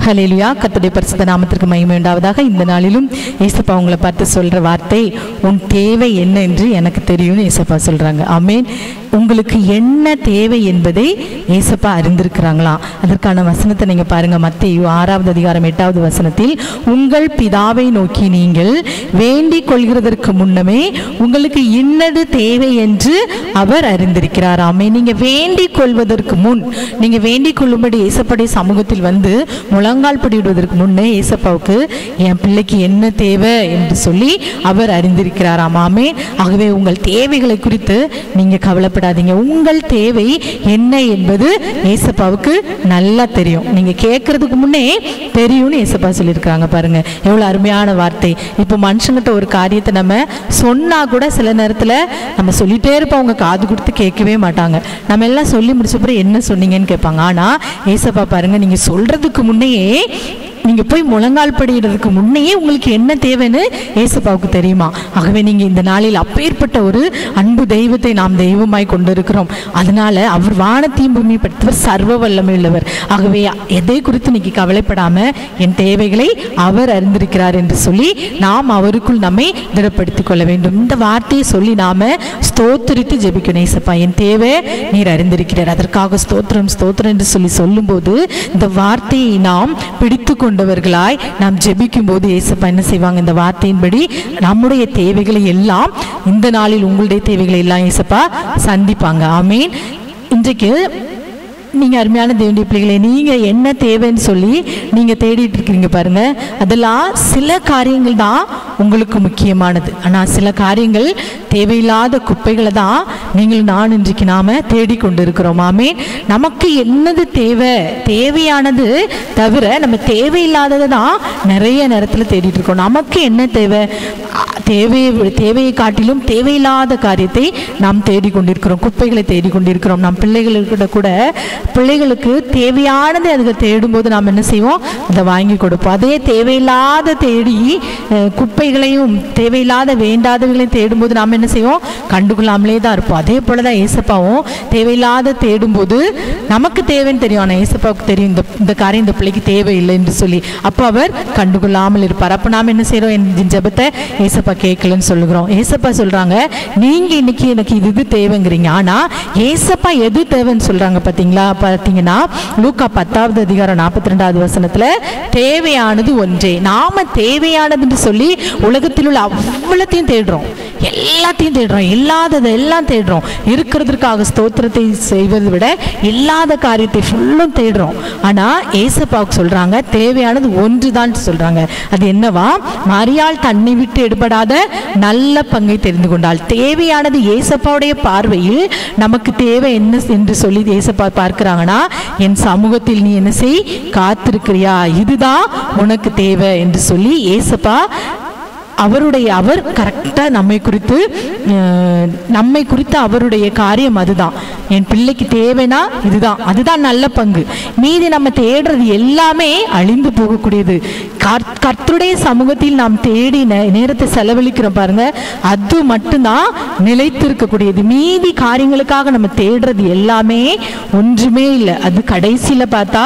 ஹல்லேலூயா. கர்த்தருடைய பரிசுத்த நாமத்திற்கு மகிமை உண்டாவதாக. இந்த நாளிலும் ஏசப்பா உங்களை பார்த்து சொல்ற வார்த்தை, உன் தேவை என்ன என்று எனக்கு தெரியும்னு ஏசப்பா சொல்றாங்க. ஆமென். உங்களுக்கு என்ன தேவை என்பதை ஏசப்பா அறிந்திருக்கிறாங்களாம். அதற்கான வசனத்தை நீங்க பாருங்க. மத்தேயு 6வது அதிகாரம் 8வது வசனத்தில், உங்கள் பிதாவை நோக்கி நீங்கள் வேண்டிக் கொள்கிறதற்கு முன்னமே உங்களுக்கு இன்னது தேவை என்று அவர் அறிந்திருக்கிறார். ஆமென். நீங்க வேண்டிக் கொள்வதற்கு முன், நீங்க வேண்டிக் கொள்ளும்படி ஏசப்பாவுடைய சமூகத்தில் வந்து முழங்கால் படியிடுவதற்கு முன்னே ஏசப்பாவுக்கு என் பிள்ளைக்கு என்ன தேவை என்று சொல்லி அவர் அறிந்திருக்கிறாராம். ஆமென். ஆகவே உங்கள் தேவைகளை குறித்து நீங்க கவலைப்படாதீங்க. உங்கள் தேவை என்ன என்பது ஏசப்பாவுக்கு நல்லா தெரியும். நீங்க கேட்கறதுக்கு முன்னே தெரியும்னு ஏசப்பா சொல்லியிருக்காங்க. பாருங்க எவ்வளவு அருமையான வார்த்தை. இப்போ மனுஷங்கிட்ட ஒரு காரியத்தை நம்ம சொன்னா கூட சில நேரத்துல நம்ம சொல்லிட்டே இருப்போம், அவங்க காது கொடுத்து கேட்கவே மாட்டாங்க. நம்ம எல்லாம் சொல்லி முடிச்ச பிறகு என்ன சொன்னீங்கன்னு கேட்பாங்க. ஆனா ஏசப்பா பாருங்க, நீங்க சொல்றதுக்கு முன்னையே, நீங்க போய் முழங்கால் படியிடுறதுக்கு முன்னையே உங்களுக்கு என்ன தேவைன்னு ஏசப்பாவுக்கு தெரியுமா. ஆகவே நீங்க இந்த நாளில் அப்பேற்பட்ட ஒரு அன்பு தெய்வத்தை நாம் தெய்வமாய் கொண்டிருக்கிறோம். அதனால அவர் வானத்தையும் பூமி படைத்தவர், சர்வ வல்லமை உள்ளவர். ஆகவே எதை குறித்து நீங்க கவலைப்படாம என் தேவைகளை அவர் அறிந்திருக்கிறார் என்று சொல்லி நாம் அவருக்குள் நம்மை திடப்படுத்திக் கொள்ள வேண்டும். இந்த வார்த்தையை சொல்லி நாம ஸ்தோத்திரித்து ஜெபிக்கணும். ஏசப்பா என் தேவை நீர் அறிந்திருக்கிறார், அதற்காக ஸ்தோத்திரம் ஸ்தோத்திரம் என்று சொல்லி சொல்லும்போது இந்த வார்த்தையை நாம் பிடித்து கொண்டவர்களாய் நாம் ஜெபிக்கும் போது ஏசப்பா என்ன செய்வாங்க, இந்த வார்த்தையின்படி நம்முடைய தேவைகளை எல்லாம், இந்த நாளில் உங்களுடைய தேவைகளை எல்லாம் ஏசப்பா சந்திப்பாங்க. ஆமீன். இன்றைக்கு நீங்க அருமையான தேவனுடைய பிள்ளைகளை, நீங்க என்ன தேவைன்னு சொல்லி நீங்க தேடிட்டு இருக்கீங்க பாருங்க. அதெல்லாம் சில காரியங்கள் தான் உங்களுக்கு முக்கியமானது. ஆனா சில காரியங்கள் தேவையில்லாத குப்பைகளை தான் நீங்கள் நான் இன்றைக்கு நாம தேடிக்கொண்டு இருக்கிறோம். ஆமீன். நமக்கு என்னது தேவை, தேவையானது தவிர நம்ம தேவையில்லாததை தான் நிறைய நேரத்தில் தேடிட்டு இருக்கோம். நமக்கு என்ன தேவை, தேவையை காட்டிலும் தேவையில்லாத காரியத்தை நாம் தேடிக்கொண்டிருக்கிறோம், குப்பைகளை தேடிக்கொண்டிருக்கிறோம். நம் பிள்ளைகளுக்கிட்ட கூட பிள்ளைகளுக்கு தேவையானதை அதுக்கு தேடும்போது நாம் என்ன செய்வோம், அதை வாங்கி கொடுப்போம். அதே தேவையில்லாத தேடி குப்பைகளையும் தேவையில்லாத வேண்டாதவைகளையும் தேடும்போது நாம் என்ன செய்வோம், கண்டுகொள்ளாமலே தான் இருப்போம். அதே போலதான் ஏசப்பாவும் தேவையில்லாத தேடும்போது நமக்கு தேவைன்னு தெரியும், ஆனால் ஏசப்பாவுக்கு தெரியும் இந்த காரியம் இந்த பிள்ளைக்கு தேவையில்லை என்று சொல்லி. அப்போ அவர் கண்டுகொள்ளாமல் இருப்பார். அப்போ நாம் என்ன செய்யறோம், என் ஜெபத்தை ஏசப்பா கேட்கலன்னு சொல்லுகிறோம். ஏசப்பா சொல்றாங்க, நீங்க இன்னைக்கு எனக்கு இது தேவைங்கிறீங்க, ஆனா ஏசப்பா எது தேவைன்னு சொல்றாங்க பார்த்தீங்கன்னா லூக்கா 10வது அதிகாரம் 42வது வசனத்துல, தேவையானது ஒன்றே. நாம தேவையானதுன்னு சொல்லி உலகத்தில் உள்ள அவ்வளத்தையும் தேடுறோம், எல்லாத்தையும் தேடுறோம், இல்லாததை எல்லாம் தேடுறோம். இருக்கிறதுக்காக ஸ்தோத்திரத்தை செய்வதை விட இல்லாத காரியத்தை ஃபுல்லும் தேடுறோம். ஆனா ஏசப்பாவுக்கு சொல்றாங்க தேவையானது ஒன்றுதான் சொல்றாங்க. அது என்னவா, மரியாள் தன்னை விட்டு எடுபடாத நல்ல பங்கை தெரிந்து கொண்டாள். தேவையானது ஏசப்பாவுடைய பார்வையில் நமக்கு தேவை என்ன என்று சொல்லி ஏசப்பா பார்க்கிறாங்கன்னா, என் சமூகத்தில் நீ என்ன செய், காத்திருக்கிறியா, இதுதான் உனக்கு தேவை என்று சொல்லி ஏசப்பா அவர் கரெக்டா நம்மை குறித்து அவருடைய காரியம் அதுதான். என் பிள்ளைக்கு தேவைன்னா இதுதான், அதுதான் நல்ல பங்கு. மீதி நம்ம தேடுறது எல்லாமே அழிந்து போகக்கூடியது. கர்த்தருடைய சமூகத்தில் நாம் தேடி நேரத்தை செலவழிக்கிறோம் பாருங்க, அது மட்டும்தான் நிலைத்திருக்கக்கூடியது. மீதி காரியங்களுக்காக நம்ம தேடுறது எல்லாமே ஒன்றுமே இல்லை. அது கடைசியில பார்த்தா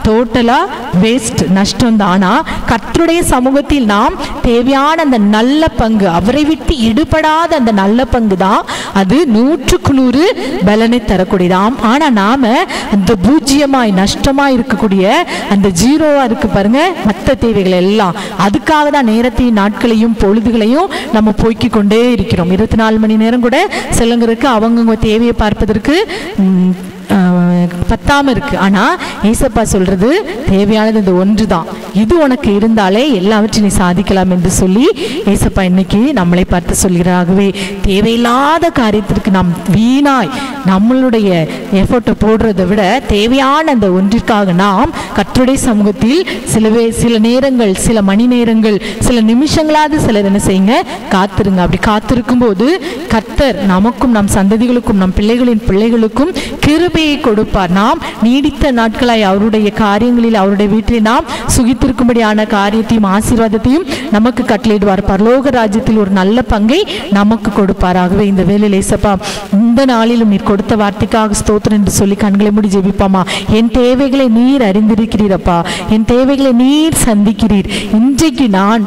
டோட்டலா வேஸ்ட், நஷ்டம் தான். ஆனா கர்த்தருடைய சமூகத்தில் நாம் தேவையான அந்த நல்ல பங்கு, அவரை விட்டு ஈடுபடாத அந்த நல்ல பங்கு தான் அது 100க்கு 100 பலனை தரக்கூடியதாம். ஆனா நாம அந்த பூஜ்ஜியமாய் நஷ்டமாய் இருக்கக்கூடிய அந்த ஜீரோவா இருக்கு பாருங்க மற்ற தேவைகள் எல்லாம், அதுக்காக தான் நேரத்தையும் நாட்களையும் பொழுதுகளையும் நம்ம போக்கி கொண்டே இருக்கிறோம். 24 மணி நேரம் கூட சிலங்களுக்கு அவங்கவுங்க தேவையை பார்ப்பதற்கு பத்தாம இருக்கு. ஆனா ஏசப்பா சொல்றது தேவையானது இந்த ஒன்று தான், இது உனக்கு இருந்தாலே எல்லாவற்றையும் நீ சாதிக்கலாம் என்று சொல்லி ஏசப்பா இன்னைக்கு நம்மளை பார்த்து சொல்கிறாகவே தேவையில்லாத காரியத்திற்கு நாம் வீணாய் நம்மளுடைய எஃபோர்ட்டை போடுறதை விட தேவையான அந்த ஒன்றிற்காக நாம் கர்த்தருடைய சமூகத்தில் சில நேரங்கள், சில மணி நேரங்கள், சில நிமிஷங்களாவது சிலர் என்ன செய்யுங்க, காத்திருங்க. அப்படி காத்திருக்கும் போது கர்த்தர் நமக்கும் நம் சந்ததிகளுக்கும் நம் பிள்ளைகளின் பிள்ளைகளுக்கும் கிருபையை கொடுப்பார். நாம் நீடித்த நாட்களாய் அவருடைய காரியங்களில் அவருடைய வீட்டில் நாம் சுகித்து காத்திருக்கும்படியான காரியத்தையும் ஆசீர்வாதத்தையும் நமக்கு கட்டளையிடுவார். பரலோக ராஜ்யத்தில் ஒரு நல்ல பங்கை நமக்கு கொடுப்பார். ஆகவே இந்த வேளையில் ஏசப்பா, இந்த நாளிலும் நீர் கொடுத்த வார்த்தைக்காக ஸ்தோத்திரம் என்று சொல்லி கண்களை மூடி ஜெபிப்போமா. என் தேவைகளை நீர் அறிந்திருக்கிறீரப்பா, என் தேவைகளை நீர் சந்திக்கிறீர். இன்றைக்கு நான்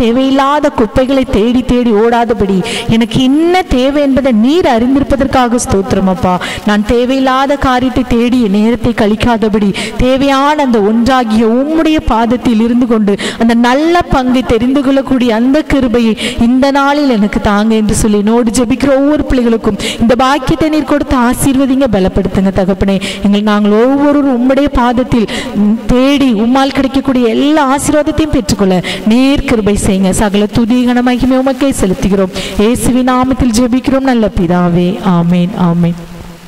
தேவையில்லாத குப்பைகளை தேடி தேடி ஓடாதபடி எனக்கு என்ன தேவை என்பதை நீர் அறிந்திருப்பதற்காக ஸ்தோத்திரம் அப்பா. நான் தேவையில்லாத காரியத்தை தேடி நேரத்தை கழிக்காதபடி தேவையான அந்த ஒன்றாகிய உம்முடைய பாதத்தில் இருந்து கொண்டு அந்த நல்ல பங்கை தெரிந்து கொள்ளக்கூடிய அந்த கிருபையை இந்த நாளில் எனக்கு தாங்க என்று சொல்லி நோடு ஜெபிக்கிற ஒவ்வொரு பிள்ளைகளுக்கும் இந்த பாக்கியத்தை நீர் கொடுத்து ஆசீர்வதிங்க, பலப்படுத்துங்க தகப்பனே. நாங்கள் ஒவ்வொருவரும் உம்முடைய பாதத்தில் தேடி உம்மால் கிடைக்கக்கூடிய எல்லா ஆசீர்வாதத்தையும் பெற்றுக்கொள்ள நீர் கிருபை செய்யுங்க. சகல துதி கன மகிமை உமக்கே செலுத்துகிறோம். இயேசுவின் நாமத்தில் ஜெபிக்கிறோம் நல்ல பிதாவே. ஆமேன், ஆமேன்.